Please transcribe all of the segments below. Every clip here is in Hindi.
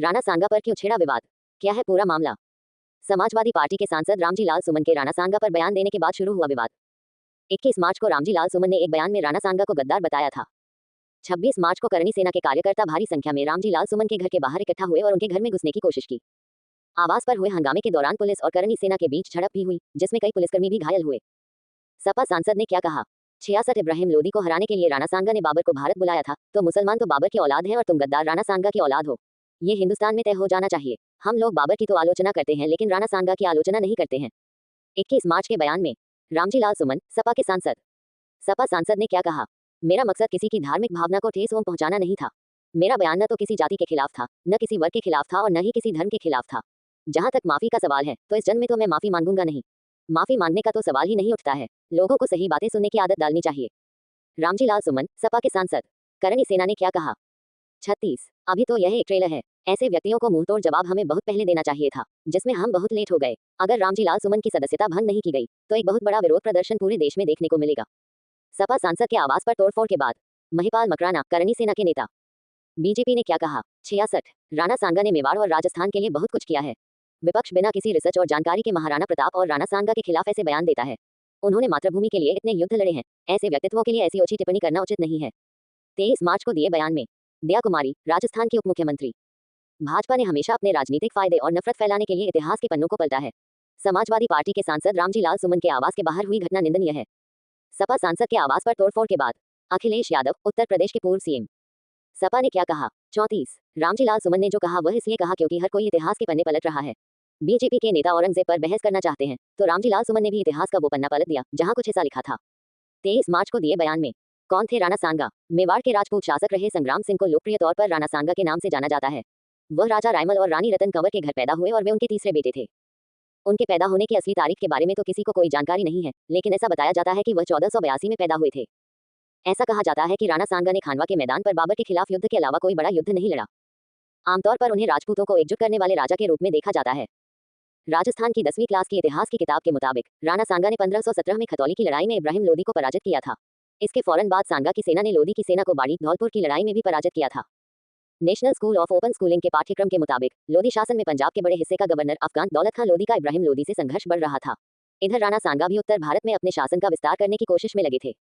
राणा सांगा पर क्यों छिड़ा विवाद? क्या है पूरा मामला? समाजवादी पार्टी के सांसद रामजी लाल सुमन के राणा सांगा पर बयान देने के बाद शुरू हुआ विवाद। 21 मार्च को रामजी लाल सुमन ने एक बयान में राणा सांगा को गद्दार बताया था। 26 मार्च को करणी सेना के कार्यकर्ता भारी संख्या में रामजी लाल सुमन के घर के बाहर इकट्ठा हुए और उनके घर में घुसने की कोशिश की। आवास पर हुए हंगामे के दौरान पुलिस और करणी सेना के बीच झड़प भी हुई, जिसमें कई पुलिसकर्मी भी घायल हुए। सपा सांसद ने क्या कहा? 66 इब्राहिम लोदी को हराने के लिए राणा सांगा ने बाबर को भारत बुलाया था, तो मुसलमान तो बाबर की औलाद हैं और तुम गद्दार राणा सांगा की औलाद हो। ये हिंदुस्तान में तय हो जाना चाहिए। हम लोग बाबर की तो आलोचना करते हैं लेकिन राणा सांगा की आलोचना नहीं करते हैं। 21 मार्च के बयान में रामजी लाल सुमन, सपा के सांसद। सपा सांसद ने क्या कहा? मेरा मकसद किसी की धार्मिक भावना को ठेस पहुंचाना नहीं था। मेरा बयान न तो किसी जाति के खिलाफ था, न किसी वर्ग के खिलाफ था और न ही किसी धर्म के खिलाफ था। जहां तक माफी का सवाल है तो इस जन्म में तो मैं माफी मांगूंगा नहीं। माफी मांगने का तो सवाल ही नहीं उठता है। लोगों को सही बातें सुनने की आदत डालनी चाहिए। रामजी लाल सुमन, सपा के सांसद। करणी सेना ने क्या कहा? 36। अभी तो यह एक ट्रेलर है। ऐसे व्यक्तियों को मुंहतोड़ जवाब हमें बहुत पहले देना चाहिए था, जिसमें हम बहुत लेट हो गए। अगर रामजी लाल सुमन की सदस्यता भंग नहीं की गई तो एक बहुत बड़ा विरोध प्रदर्शन पूरे देश में देखने को मिलेगा। सपा सांसद के आवास पर तोड़फोड़ के बाद महिपाल मकराना, करणी सेना के नेता। बीजेपी ने क्या कहा? 66। राणा सांगा ने मेवाड़ और राजस्थान के लिए बहुत कुछ किया है। विपक्ष बिना किसी रिसर्च और जानकारी के महाराणा प्रताप और राणा सांगा के खिलाफ ऐसे बयान देता है। उन्होंने मातृभूमि के लिए इतने युद्ध लड़े हैं, ऐसे व्यक्तित्वों के लिए ऐसी ओछी टिप्पणी करना उचित नहीं है। 23 मार्च को दिए बयान में दया कुमारी, राजस्थान की उप मुख्यमंत्री। भाजपा ने हमेशा अपने राजनीतिक फायदे और नफरत फैलाने के लिए इतिहास के पन्नों को पलटा है। समाजवादी पार्टी के सांसद रामजी लाल सुमन के आवास के बाहर हुई घटना निंदनीय है। सपा सांसद के आवास पर तोड़फोड़ के बाद अखिलेश यादव, उत्तर प्रदेश के पूर्व सीएम। सपा ने क्या कहा? 34। रामजी लाल सुमन ने जो कहा वह इसलिए कहा क्योंकि हर कोई इतिहास के पन्ने पलट रहा है। बीजेपी के नेता औरंगजेब पर बहस करना चाहते हैं, तो रामजी लाल सुमन ने भी इतिहास का वो पन्ना पलट दिया जहां कुछ ऐसा लिखा था। 23 मार्च को दिए बयान में कौन थे राणा सांगा? मेवाड़ के राजपूत शासक रहे संग्राम सिंह को लोकप्रिय तौर पर राणा सांगा के नाम से जाना जाता है। वह राजा रायमल और रानी रतन कंवर के घर पैदा हुए और वे उनके तीसरे बेटे थे। उनके पैदा होने की असली तारीख के बारे में तो किसी को कोई जानकारी नहीं है, लेकिन ऐसा बताया जाता है कि वह 1482 में पैदा हुए थे। ऐसा कहा जाता है कि राणा सांगा ने खानवा के मैदान पर बाबर के खिलाफ युद्ध के अलावा कोई बड़ा युद्ध नहीं लड़ा। आमतौर पर उन्हें राजपूतों को एकजुट करने वाले राजा के रूप में देखा जाता है। राजस्थान की 10वीं क्लास की इतिहास की किताब के मुताबिक राणा सांगा ने 1517 में खतौली की लड़ाई में इब्राहिम लोदी को पराजित किया था। इसके फौरन बाद सांगा की सेना ने लोदी की सेना को बाड़ी धौलपुर की लड़ाई में भी पराजित किया था। National school of open schooling के पाठ्यक्रम के मुताबिक लोदी शासन में पंजाब के बड़े हिस्से का गवर्नर अफगान दौलत खां लोदी का इब्राहिम लोदी से संघर्ष बढ़ रहा था। इधर राणा सांगा भी उत्तर भारत में अपने शासन का विस्तार करने की कोशिश में लगे थे।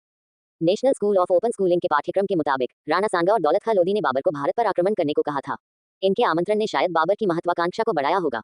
National school of open schooling के पाठ्यक्रम के मुताबिक राणा सांगा और दौलत खां लोदी ने बाबर को भारत पर आक्रमण करने को कहा था। इनके आमंत्रण ने शायद बाबर की महत्वाकांक्षा को बढ़ाया होगा।